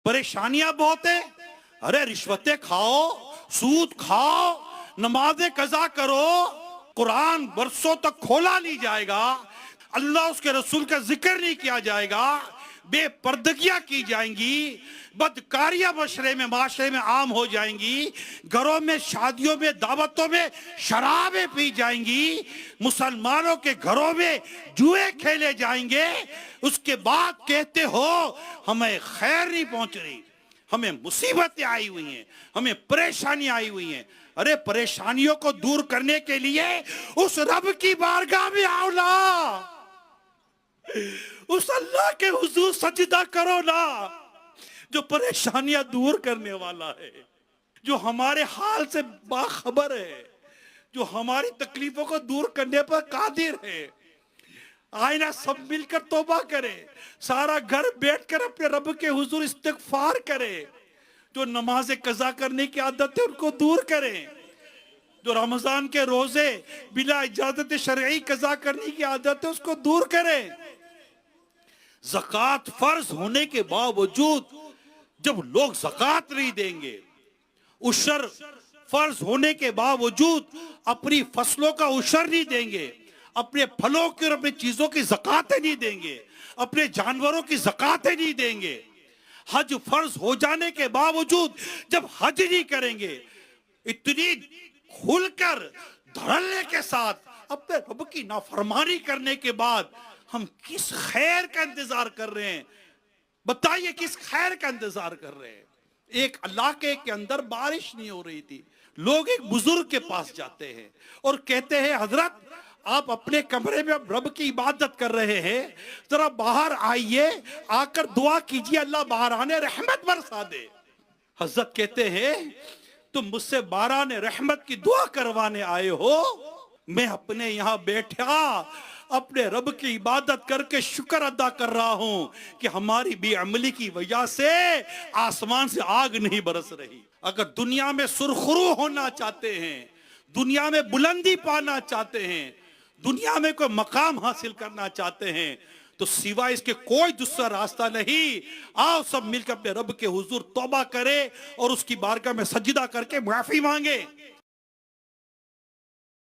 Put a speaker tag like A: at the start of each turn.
A: परेशानियां बहुत है। अरे रिश्वतें खाओ, सूद खाओ, नमाजें कजा करो, कुरान बरसों तक खोला नहीं जाएगा, अल्लाह उसके रसूल का जिक्र नहीं किया जाएगा, बेपर्दगियां की जाएंगी, बदकारियां माशरे में आम हो जाएंगी, घरों में शादियों में दावतों में शराबें पी जाएंगी, मुसलमानों के घरों में जुए खेले जाएंगे। उसके बाद कहते हो हमें खैर नहीं पहुंच रही, हमें मुसीबतें आई हुई हैं, हमें परेशानी आई हुई हैं। अरे परेशानियों को दूर करने के लिए उस रब की बारगाह में आओ ना, उस अल्लाह के हुजूर सजदा करो ना, जो परेशानियां दूर करने वाला है, जो हमारे हाल से बाखबर है, जो हमारी तकलीफों को दूर करने पर कादिर है। आए ना सब मिलकर तौबा करें, सारा घर बैठकर अपने रब के हुजूर इस्तिगफार करें, जो नमाज़े कज़ा करने की आदत है उनको दूर करें, जो रमजान के रोजे बिना इजाजत शरई कज़ा करने की आदत है उसको दूर करें। ज़कात फर्ज होने के बावजूद जब लोग ज़कात नहीं देंगे, उशर फर्ज होने के बावजूद अपनी फसलों का उशर नहीं देंगे, अपने फलों की और अपनी चीजों की ज़कातें नहीं देंगे, अपने जानवरों की ज़कातें नहीं देंगे, हज फर्ज हो जाने के बावजूद जब हज नहीं करेंगे, इतनी खुलकर धड़ल्ले के साथ अपने रब की नाफरमानी करने के बाद हम किस खैर का इंतजार कर रहे हैं? बताइए किस खैर का इंतजार कर रहे हैं? एक इलाके के अंदर बारिश नहीं हो रही थी, लोग एक बुजुर्ग के पास जाते हैं और कहते हैं हजरत आप अपने कमरे में रब की इबादत कर रहे हैं, जरा बाहर आइए, आकर दुआ कीजिए अल्लाह बाहराने रहमत बरसा दे। हजरत कहते हैं तुम मुझसे बाराने रहमत की दुआ करवाने आए हो, मैं अपने यहाँ बैठा अपने रब की इबादत करके शुक्र अदा कर रहा हूं कि हमारी बेअमली की वजह से आसमान से आग नहीं बरस रही। अगर दुनिया में सुरखरू होना चाहते हैं, दुनिया में बुलंदी पाना चाहते हैं, दुनिया में कोई मकाम हासिल करना चाहते हैं, तो सिवाय इसके कोई दूसरा रास्ता नहीं। आओ सब मिलकर अपने रब के हुजूर तौबा करें और उसकी बारगाह में सजदा करके माफी मांगे।